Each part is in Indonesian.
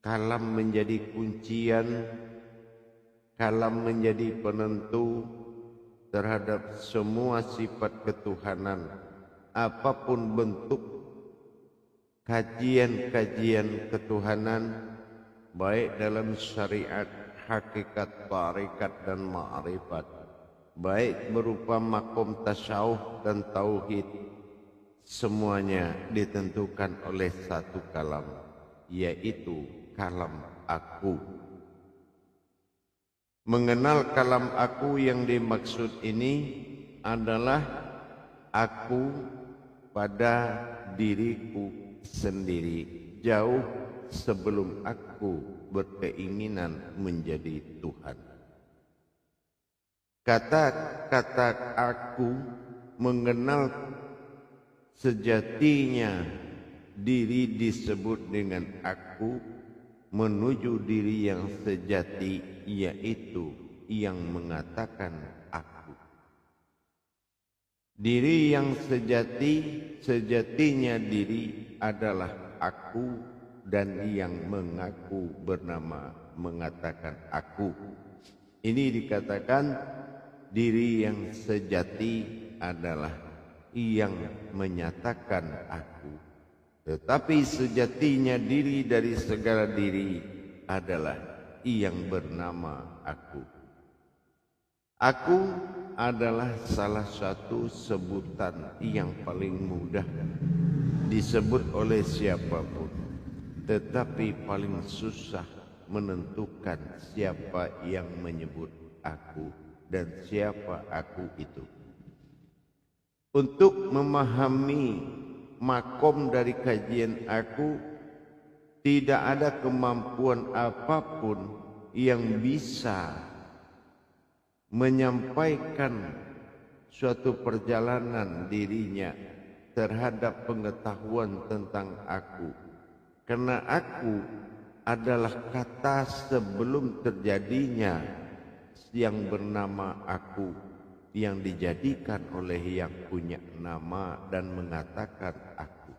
kalam menjadi kuncian, kalam menjadi penentu terhadap semua sifat ketuhanan, apapun bentuk kajian-kajian ketuhanan, baik dalam syariat, hakikat, tarekat dan ma'rifat, baik berupa makom tasawuf dan tauhid, semuanya ditentukan oleh satu kalam, yaitu kalam aku. Mengenal kalam aku yang dimaksud ini adalah aku pada diriku sendiri, jauh sebelum aku berkeinginan menjadi Tuhan. Kata-kata aku mengenal sejatinya diri disebut dengan aku, menuju diri yang sejati, yaitu yang mengatakan aku. Diri yang sejati, sejatinya diri adalah aku, dan yang mengaku bernama mengatakan aku. Ini dikatakan diri yang sejati adalah yang menyatakan aku. Tetapi sejatinya diri dari segala diri adalah yang bernama aku. Aku adalah salah satu sebutan yang paling mudah disebut oleh siapapun, tetapi paling susah menentukan siapa yang menyebut aku dan siapa aku itu. Untuk memahami makom dari kajian aku, tidak ada kemampuan apapun yang bisa menyampaikan suatu perjalanan dirinya terhadap pengetahuan tentang aku, karena aku adalah kata sebelum terjadinya yang bernama aku, yang dijadikan oleh yang punya nama dan mengatakan aku.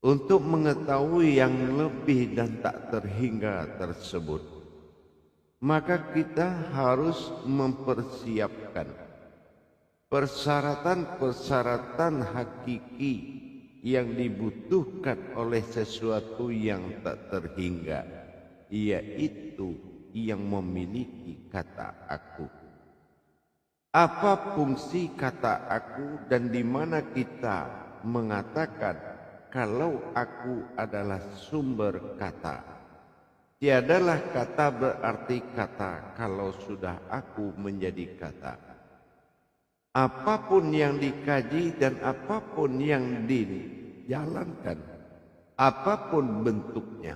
Untuk mengetahui yang lebih dan tak terhingga tersebut, maka kita harus mempersiapkan persyaratan-persyaratan hakiki yang dibutuhkan oleh sesuatu yang tak terhingga, yaitu yang memiliki kata aku. Apa fungsi kata aku dan di mana kita mengatakan kalau aku adalah sumber kata? Tiadalah kata berarti kata kalau sudah aku menjadi kata. Apapun yang dikaji dan apapun yang dijalankan, apapun bentuknya,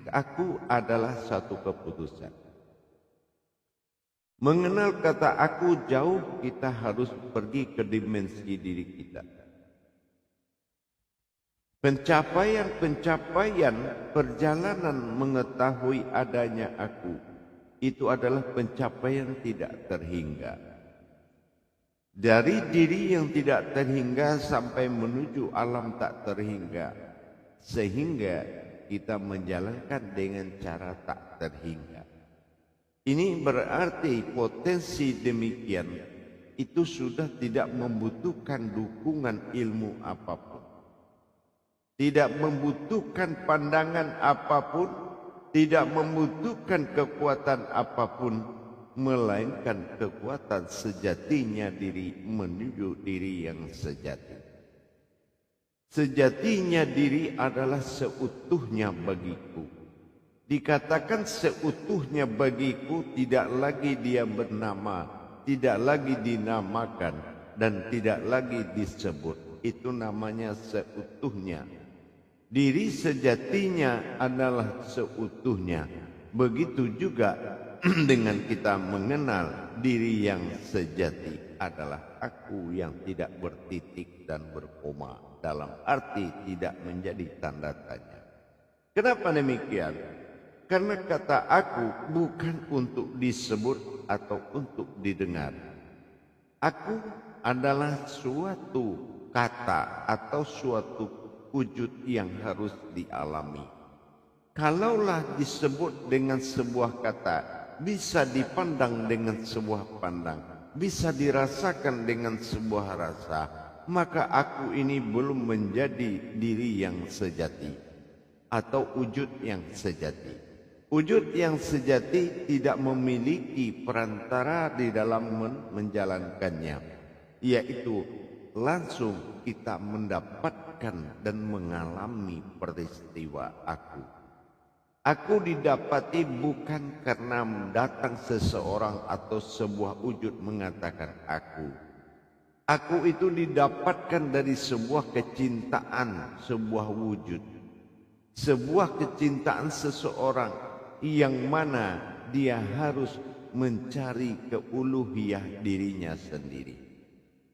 aku adalah satu keputusan. Mengenal kata aku jauh, kita harus pergi ke dimensi diri kita. Pencapaian-pencapaian perjalanan mengetahui adanya aku, itu adalah pencapaian tidak terhingga. Dari diri yang tidak terhingga sampai menuju alam tak terhingga, sehingga kita menjalankan dengan cara tak terhingga. Ini berarti potensi demikian itu sudah tidak membutuhkan dukungan ilmu apapun, tidak membutuhkan pandangan apapun, tidak membutuhkan kekuatan apapun, melainkan kekuatan sejatinya diri menuju diri yang sejati. Sejatinya diri adalah seutuhnya bagiku. Dikatakan seutuhnya bagiku, tidak lagi dia bernama, tidak lagi dinamakan, dan tidak lagi disebut. Itu namanya seutuhnya. Diri sejatinya adalah seutuhnya. Begitu juga dengan kita mengenal diri yang sejati adalah aku yang tidak bertitik dan berkoma, dalam arti tidak menjadi tanda tanya. Kenapa demikian? Karena kata aku bukan untuk disebut atau untuk didengar. Aku adalah suatu kata atau suatu wujud yang harus dialami. Kalaulah disebut dengan sebuah kata, bisa dipandang dengan sebuah pandang, bisa dirasakan dengan sebuah rasa, maka aku ini belum menjadi diri yang sejati atau wujud yang sejati. Wujud yang sejati tidak memiliki perantara di dalam menjalankannya, yaitu langsung kita mendapatkan dan mengalami peristiwa aku. Aku didapati bukan karena datang seseorang atau sebuah wujud mengatakan aku. Aku itu didapatkan dari sebuah kecintaan, sebuah wujud. Sebuah kecintaan seseorang yang mana dia harus mencari keuluhiyah dirinya sendiri.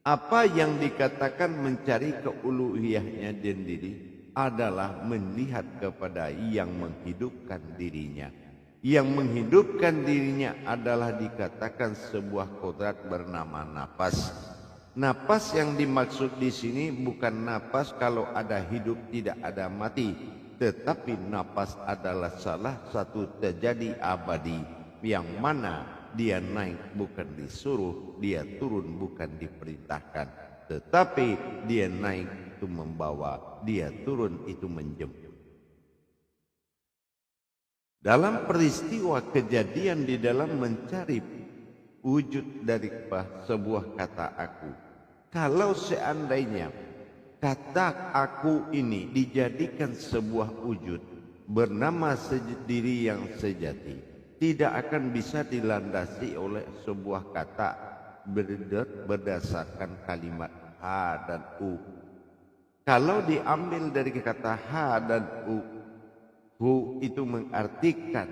Apa yang dikatakan mencari keuluhiyahnya sendiri adalah melihat kepada yang menghidupkan dirinya. Yang menghidupkan dirinya adalah dikatakan sebuah kodrat bernama nafas. Nafas yang dimaksud di sini bukan nafas kalau ada hidup tidak ada mati, tetapi nafas adalah salah satu terjadi abadi yang mana dia naik bukan disuruh, dia turun bukan diperintahkan, tetapi dia naik itu membawa, dia turun itu menjemput. Dalam peristiwa kejadian di dalam mencari wujud dari sebuah kata aku, kalau seandainya kata aku ini dijadikan sebuah wujud bernama diri yang sejati, tidak akan bisa dilandasi oleh sebuah kata berdasarkan kalimat ha dan u. Kalau diambil dari kata ha dan hu itu mengartikan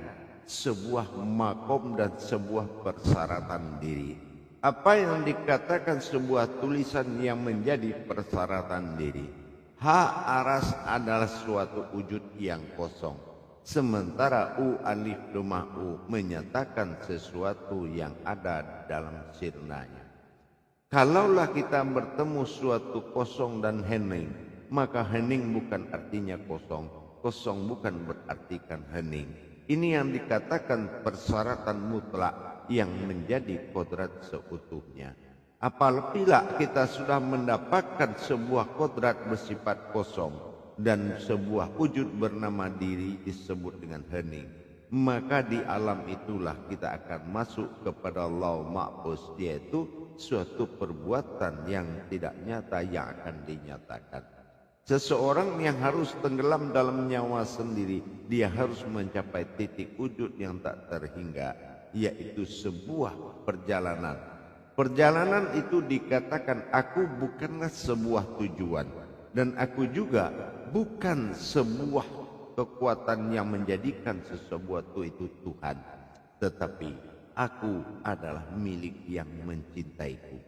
sebuah makom dan sebuah persyaratan diri. Apa yang dikatakan sebuah tulisan yang menjadi persyaratan diri? Ha aras adalah suatu wujud yang kosong. Sementara u alif domah u menyatakan sesuatu yang ada dalam sirnanya. Kalaulah kita bertemu suatu kosong dan hening, maka hening bukan artinya kosong, kosong bukan berartikan hening. Ini yang dikatakan persyaratan mutlak yang menjadi kodrat seutuhnya. Apabila kita sudah mendapatkan sebuah kodrat bersifat kosong dan sebuah wujud bernama diri disebut dengan hening, maka di alam itulah kita akan masuk kepada Allah Ma'bus, yaitu suatu perbuatan yang tidak nyata yang akan dinyatakan. Seseorang yang harus tenggelam dalam nyawa sendiri, dia harus mencapai titik wujud yang tak terhingga, yaitu sebuah perjalanan. Perjalanan itu dikatakan aku bukanlah sebuah tujuan, dan aku juga bukan sebuah kekuatan yang menjadikan sesuatu itu Tuhan, tetapi aku adalah milik yang mencintaiku.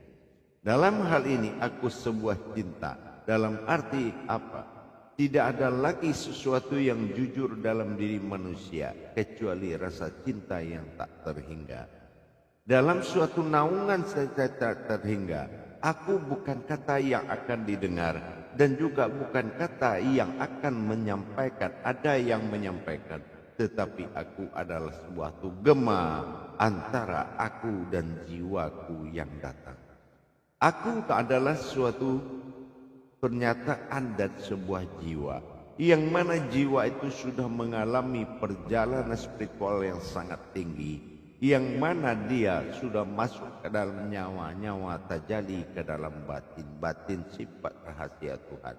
Dalam hal ini aku sebuah cinta. Dalam arti apa? Tidak ada lagi sesuatu yang jujur dalam diri manusia kecuali rasa cinta yang tak terhingga. Dalam suatu naungan saja tak terhingga, aku bukan kata yang akan didengar dan juga bukan kata yang akan menyampaikan, ada yang menyampaikan, tetapi aku adalah suatu gema antara aku dan jiwaku yang datang. Aku adalah suatu pernyataan dan sebuah jiwa, yang mana jiwa itu sudah mengalami perjalanan spiritual yang sangat tinggi, yang mana dia sudah masuk ke dalam nyawa-nyawa tajali ke dalam batin-batin sifat rahasia Tuhan.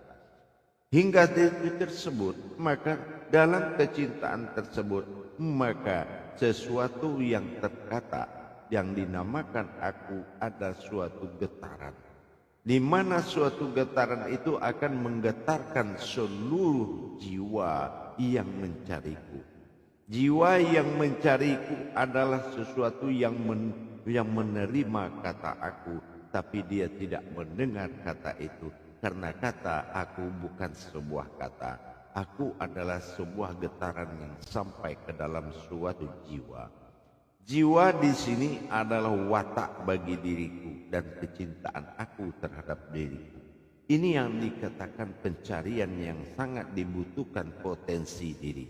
Hingga titik tersebut, maka dalam kecintaan tersebut, maka sesuatu yang terkata yang dinamakan aku ada suatu getaran, di mana suatu getaran itu akan menggetarkan seluruh jiwa yang mencariku. Jiwa yang mencariku adalah sesuatu yang menerima kata aku, tapi dia tidak mendengar kata itu, karena kata aku bukan sebuah kata. Aku adalah sebuah getaran yang sampai ke dalam suatu jiwa. Jiwa di sini adalah watak bagi diriku dan kecintaan aku terhadap diriku. Ini yang dikatakan pencarian yang sangat dibutuhkan potensi diri.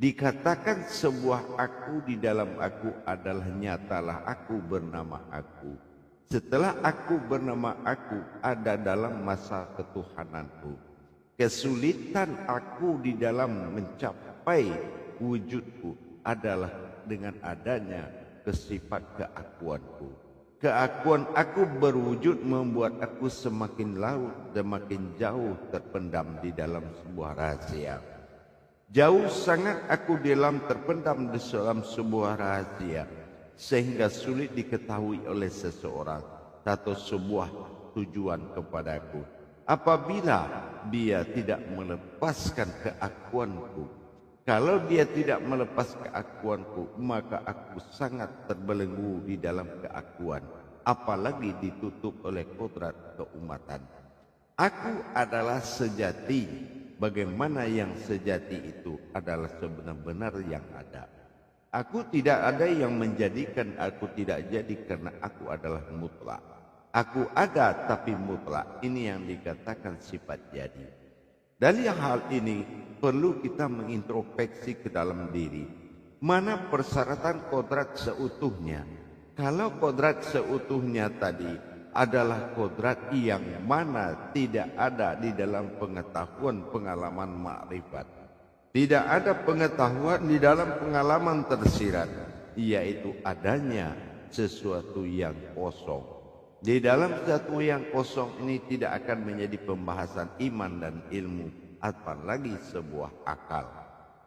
Dikatakan sebuah aku di dalam aku adalah nyatalah aku bernama aku. Setelah aku bernama aku ada dalam masa ketuhananku. Kesulitan aku di dalam mencapai wujudku adalah dengan adanya kesifat keakuanku. Keakuan aku berwujud membuat aku semakin laut dan makin jauh terpendam di dalam sebuah rahasia. Jauh sangat aku terpendam di dalam sebuah rahasia, sehingga sulit diketahui oleh seseorang atau sebuah tujuan kepadaku. Apabila dia tidak melepaskan keakuanku, kalau dia tidak melepas keakuanku, maka aku sangat terbelenggu di dalam keakuan, apalagi ditutup oleh kodrat keumatan. Aku adalah sejati. Bagaimana yang sejati itu adalah sebenar-benar yang ada. Aku tidak ada yang menjadikan aku tidak jadi karena aku adalah mutlak. Aku ada tapi mutlak. Ini yang dikatakan sifat jadi. Dari hal ini perlu kita mengintrospeksi ke dalam diri. Mana persyaratan kodrat seutuhnya? Kalau kodrat seutuhnya tadi adalah kodrat yang mana tidak ada di dalam pengetahuan pengalaman makrifat. Tidak ada pengetahuan di dalam pengalaman tersirat, yaitu adanya sesuatu yang kosong. Di dalam sesuatu yang kosong ini tidak akan menjadi pembahasan iman dan ilmu, apalagi sebuah akal.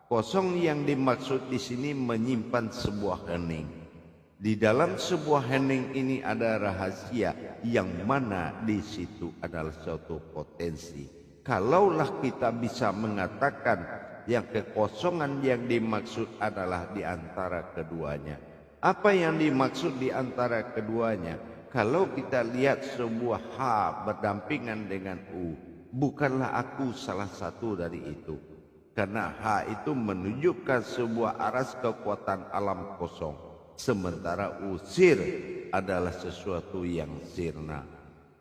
Kosong yang dimaksud di sini menyimpan sebuah hening. Di dalam sebuah hening ini ada rahasia yang mana di situ adalah suatu potensi. Kalaulah kita bisa mengatakan yang kekosongan yang dimaksud adalah di antara keduanya. Apa yang dimaksud di antara keduanya? Kalau kita lihat sebuah H berdampingan dengan U, bukanlah aku salah satu dari itu. Karena H itu menunjukkan sebuah aras kekuatan alam kosong. Sementara usir adalah sesuatu yang sirna.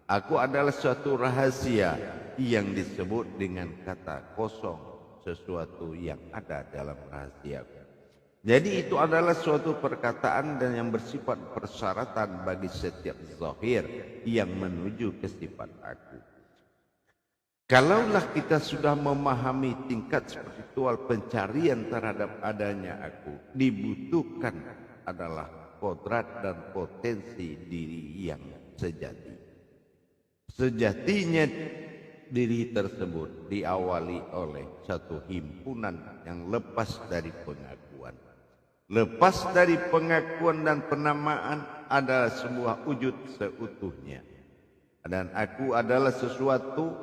Aku adalah suatu rahasia yang disebut dengan kata kosong, sesuatu yang ada dalam rahasia. Jadi itu adalah suatu perkataan dan yang bersifat persyaratan bagi setiap zahir yang menuju ke sifat aku. Kalaulah kita sudah memahami tingkat spiritual pencarian terhadap adanya aku, dibutuhkan adalah kodrat dan potensi diri yang sejati. Sejatinya diri tersebut diawali oleh satu himpunan yang lepas dari pengakuan. Lepas dari pengakuan dan penamaan adalah sebuah wujud seutuhnya. Dan aku adalah sesuatu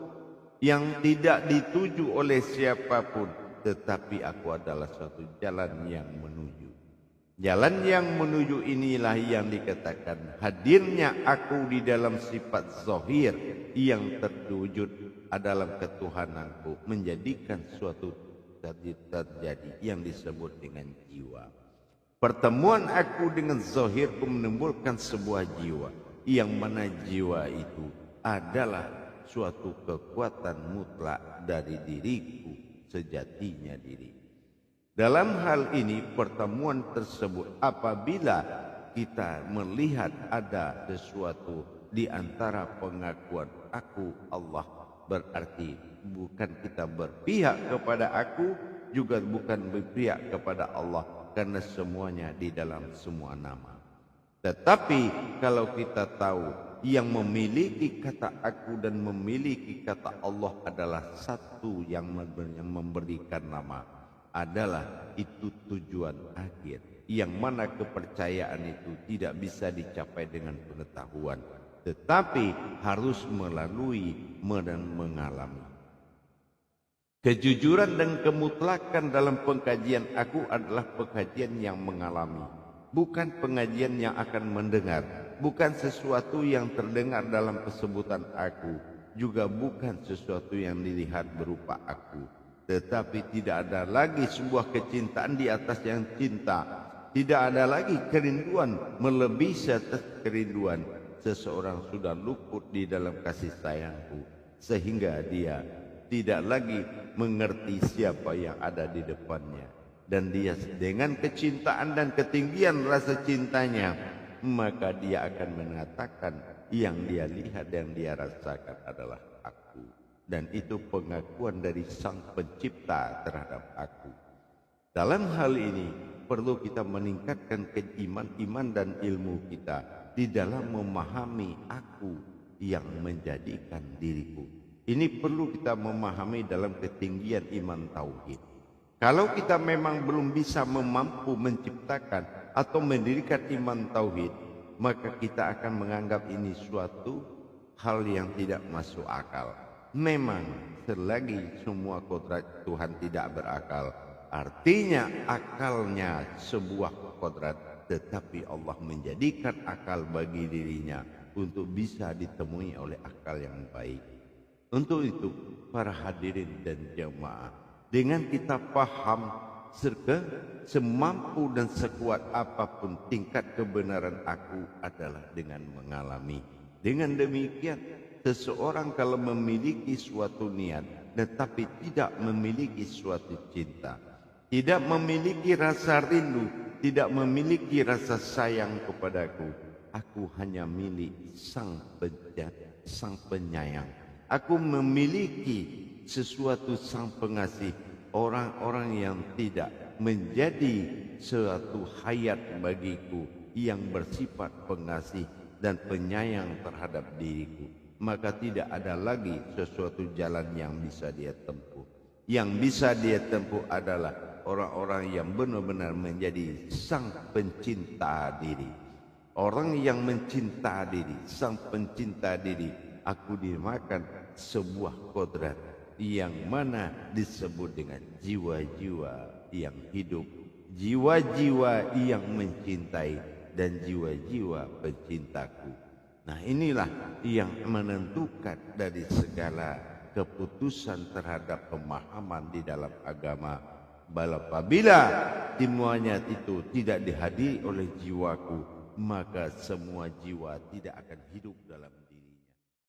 yang tidak dituju oleh siapapun, tetapi aku adalah suatu jalan yang menuju. Jalan yang menuju inilah yang dikatakan hadirnya aku di dalam sifat zahir yang terwujud adalah ketuhananku, menjadikan suatu terjadi yang disebut dengan jiwa. Pertemuan aku dengan zahirku menimbulkan sebuah jiwa, yang mana jiwa itu adalah suatu kekuatan mutlak dari diriku, sejatinya diri. Dalam hal ini pertemuan tersebut apabila kita melihat ada sesuatu di antara pengakuan aku Allah, berarti bukan kita berpihak kepada aku, juga bukan berpihak kepada Allah, karena semuanya di dalam semua nama. Tetapi kalau kita tahu yang memiliki kata aku dan memiliki kata Allah adalah satu yang memberikan nama, adalah itu tujuan akhir, yang mana kepercayaan itu tidak bisa dicapai dengan pengetahuan, tetapi harus melalui dan mengalami. Kejujuran dan kemutlakan dalam pengkajian aku adalah pengkajian yang mengalami, bukan pengajian yang akan mendengar, bukan sesuatu yang terdengar dalam kesebutan aku, juga bukan sesuatu yang dilihat berupa aku. Tetapi tidak ada lagi sebuah kecintaan di atas yang cinta. Tidak ada lagi kerinduan melebihi seatas kerinduan. Seseorang sudah luput di dalam kasih sayangku, sehingga dia tidak lagi mengerti siapa yang ada di depannya. dan dia dengan kecintaan dan ketinggian rasa cintanya, maka dia akan mengatakan yang dia lihat, yang dia rasakan adalah aku. Dan itu pengakuan dari Sang Pencipta terhadap aku. Dalam hal ini perlu kita meningkatkan iman dan ilmu kita di dalam memahami aku yang menjadikan diriku. Ini perlu kita memahami dalam ketinggian iman tauhid. Kalau kita memang belum bisa mampu menciptakan atau mendirikan iman tauhid, maka kita akan menganggap ini suatu hal yang tidak masuk akal. Memang selagi semua kodrat Tuhan tidak berakal, artinya akalnya sebuah kodrat, tetapi Allah menjadikan akal bagi dirinya untuk bisa ditemui oleh akal yang baik. Untuk itu para hadirin dan jemaah, dengan kita paham semampu dan sekuat apapun tingkat kebenaran aku adalah dengan mengalami. Dengan demikian, seseorang kalau memiliki suatu niat tetapi tidak memiliki suatu cinta, tidak memiliki rasa rindu, tidak memiliki rasa sayang kepadaku, aku hanya milik sang penyayang. Aku memiliki sesuatu sang pengasih. Orang-orang yang tidak menjadi suatu hayat bagiku yang bersifat pengasih dan penyayang terhadap diriku, maka tidak ada lagi sesuatu jalan yang bisa dia tempuh. Yang bisa dia tempuh adalah orang-orang yang benar-benar menjadi sang pencinta diri. Orang yang mencinta diri, sang pencinta diri, aku dimakan sebuah kodrat yang mana disebut dengan jiwa-jiwa yang hidup, jiwa-jiwa yang mencintai, dan jiwa-jiwa pencintaku. Nah, inilah yang menentukan dari segala keputusan terhadap pemahaman di dalam agama. Apabila semuanya itu tidak dihadiri oleh jiwaku, maka semua jiwa tidak akan hidup dalam